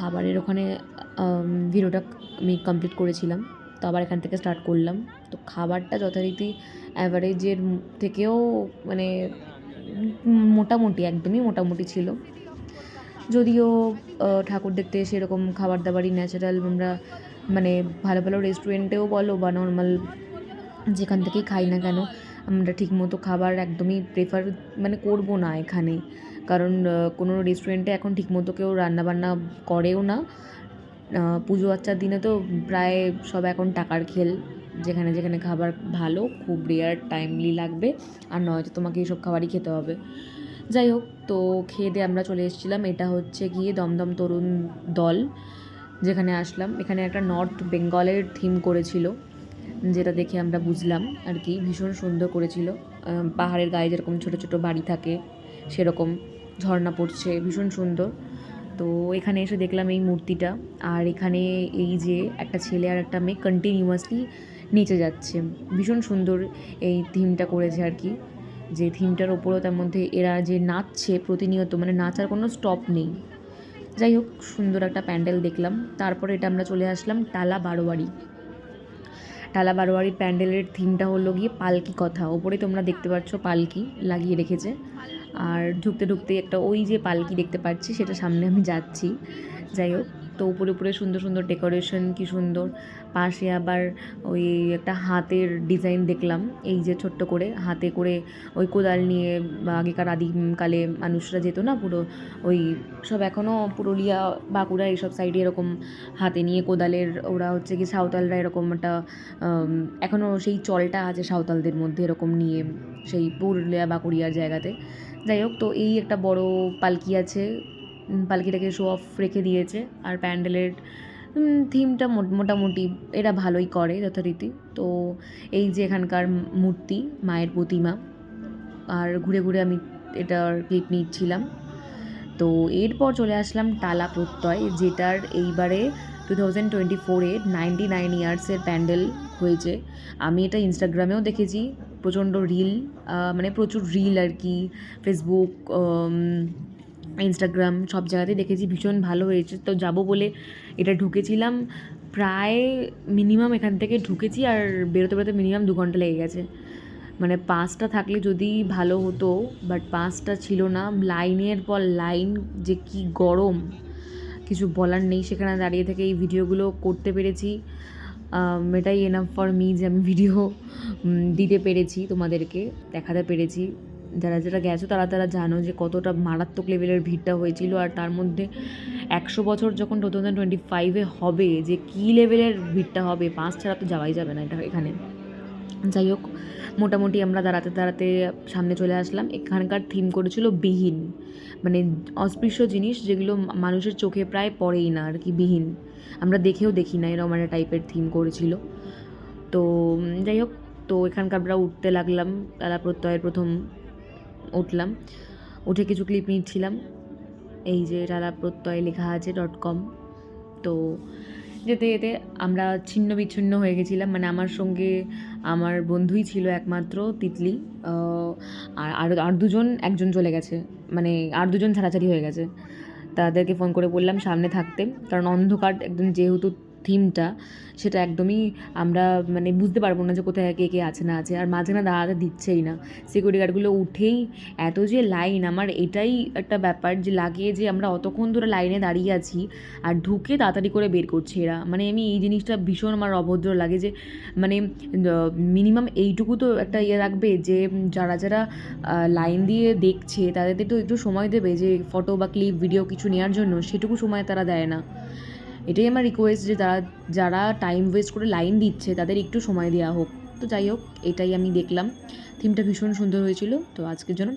খাবারের ওখানে ভিডিওটা আমি কমপ্লিট করেছিলাম, তো আবার এখান থেকে স্টার্ট করলাম। তো খাবারটা যথারীতি অ্যাভারেজের থেকেও মানে মোটামুটি, একদমই মোটামুটি ছিল। যদিও ঠাকুর দেখতে এসে এরকম খাবার দাবারই ন্যাচারাল আমরা মানে ভালো ভালো রেস্টুরেন্টেও বলো বা নর্মাল যেখান থেকেই খাই না কেন, আমরা ঠিকমতো খাবার একদমই প্রেফার মানে করবো না এখানে। কারণ কোনো রেস্টুরেন্টে এখন ঠিকমতো কেউ রান্নাবান্না করেও না। পুজো আচ্চার দিনে তো প্রায় সব এখন টাকার খেল, যেখানে যেখানে খাবার ভালো খুব রেয়ার টাইমলি লাগবে, আর নয়তো তোমাকে এইসব খাবারই খেতে হবে। যাই হোক, তো খেয়ে দিয়ে আমরা চলে এসেছিলাম। এটা হচ্ছে গিয়ে দমদম তরুণ দল যেখানে আসলাম। এখানে একটা নর্থ বেঙ্গলের থিম করেছিল, যেটা দেখে আমরা বুঝলাম আর কি। ভীষণ সুন্দর করেছিল, পাহাড়ের গায়ে যেরকম ছোটো ছোটো বাড়ি থাকে সেরকম ঝর্ণা পড়ছে, ভীষণ সুন্দর। তো এখানে এসে দেখলাম এই মূর্তিটা, আর এখানে এই যে একটা ছেলে আর একটা মেয়ে কন্টিনিউয়াসলি নেচে যাচ্ছে। ভীষণ সুন্দর এই থিমটা করেছে আর কি, যে থিমটার ওপরও তার মধ্যে এরা যে নাচছে প্রতিনিয়ত, মানে নাচার কোনো স্টপ নেই। যাই হোক, সুন্দর একটা প্যান্ডেল দেখলাম। তারপরে এটা আমরা চলে আসলাম টালা বারোয়ারি। টালা বারোয়ারির প্যান্ডেলের থিমটা হলো গিয়ে পালকি কথা। ওপরে তোমরা দেখতে পাচ্ছ পালকি লাগিয়ে রেখেছে, আর ঢুকতে ঢুকতে একটা ওই যে পালকি দেখতে পাচ্ছি সেটা সামনে আমি যাচ্ছি। যাই হোক, তো উপরে উপরে সুন্দর সুন্দর ডেকোরেশন, কি সুন্দর। পাশে আবার ওই একটা হাতের ডিজাইন দেখলাম, এই যে ছোট্ট করে হাতে করে ওই কোদাল নিয়ে বা আগেকার আদিমকালে মানুষরা যেত না, পুরো ওই সব এখনও পুরুলিয়া বাঁকুড়া এইসব সাইডে এরকম হাতে নিয়ে কোদালের, ওরা হচ্ছে কি সাঁওতালরা এরকম একটা এখনও সেই চলটা আছে সাঁওতালদের মধ্যে, এরকম নিয়ে সেই পুরুলিয়া বাঁকুড়িয়ার জায়গাতে। যাই হোক, তো এই একটা বড় পালকি আছে, পালকিটাকে শো অফ রেখে দিয়েছে। আর প্যান্ডেলের থিমটা মোটামুটি এরা ভালোই করে যথারীতি। তো এই যে এখানকার মূর্তি, মায়ের প্রতিমা, আর ঘুরে ঘুরে আমি এটার ক্লিপ নিচ্ছিলাম। তো এরপর চলে আসলাম টালা প্রত্যয়, যেটার এইবারে 2024-এ 99 ইয়ার্সের প্যান্ডেল হয়েছে। আমি এটা ইনস্টাগ্রামেও দেখেছি, প্রচণ্ড রিল, মানে প্রচুর রিল আর কি, ফেসবুক, ইনস্টাগ্রাম সব জায়গাতেই দেখেছি, ভীষণ ভালো হয়েছে। তো যাব বলে এটা ঢুকেছিলাম, প্রায় মিনিমাম এখান থেকে ঢুকেছি আর বেরোতে বেরোতে মিনিমাম 2 ঘন্টা লেগে গেছে। মানে পাসটা থাকলে যদি ভালো হতো, বাট পাসটা ছিল না। লাইনের পর লাইন, যে কি গরম কিছু বলার নেই। সেখানে দাঁড়িয়ে থেকে এই ভিডিওগুলো করতে পেরেছি, এটাই এনাফ ফর মি যে আমি ভিডিও দিতে পেরেছি, তোমাদেরকে দেখাতে পেরেছি। যারা যারা গেছো তারা তারা জানো যে কতটা মারাত্মক লেভেলের ভিড়টা হয়েছিল, আর তার মধ্যে 100 বছর যখন 2025-এ হবে, যে কী লেভেলের ভিড়টা হবে, পাস ছাড়া তো যাওয়াই যাবে না এটা এখানে। যাই হোক, মোটামুটি আমরা দাঁড়াতে দাঁড়াতে সামনে চলে আসলাম। এখানকার থিম করেছিল বিহীন, মানে অস্পৃশ্য জিনিস যেগুলো মানুষের চোখে প্রায় পড়েই না আর কি, বিহীন, আমরা দেখেও দেখি না, এরকম একটা টাইপের থিম করেছিল। তো যাই হোক, তো এখানকার আমরা উঠতে লাগলাম, তারা প্রত্যয়ের প্রথম উঠলাম, উঠে কিছু ক্লিপ নিচ্ছিলাম। এই যে টালা প্রত্যয় লেখা আছে .com। তো যেতে যেতে আমরা ছিন্ন বিচ্ছিন্ন হয়ে গেছিলাম, মানে আমার সঙ্গে আমার বন্ধুই ছিল একমাত্র, তিতলি, আর দুজন, একজন চলে গেছে, মানে আর দুজন ছাড়াছাড়ি হয়ে গেছে। তাদেরকে ফোন করে বললাম সামনে থাকতে, কারণ অন্ধকার একদম, যেহেতু থিমটা সেটা একদমই আমরা মানে বুঝতে পারবো না যে কোথায় কে কে আছে না আছে, আর মাঝখানে দাঁড়াতে দিচ্ছেই না। সিকিউরিটি গার্ডগুলো উঠেই এত যে লাইন, আমার এটাই একটা ব্যাপার যে লাগে যে আমরা অতক্ষণ ধরে লাইনে দাঁড়িয়ে আছি আর ঢুকে তাড়াতাড়ি করে বের করছে এরা। মানে আমি এই জিনিসটা ভীষণ আমার অভদ্র লাগে, যে মানে মিনিমাম এইটুকু তো একটা ইয়ে রাখবে যে যারা যারা লাইন দিয়ে দেখছে তাদেরকে তো একটু সময় দেবে যে ফটো বা ক্লিপ ভিডিও কিছু নেওয়ার জন্য, সেটুকু সময় তারা দেয় না। এটাই আমার রিকোয়েস্ট যে যারা টাইম ওয়েস্ট করে লাইন দিচ্ছে তাদের একটু সময় দেওয়া হোক। তো যাই হোক, এটাই আমি দেখলাম, থিমটা ভীষণ সুন্দর হয়েছিল। তো আজকের জন্য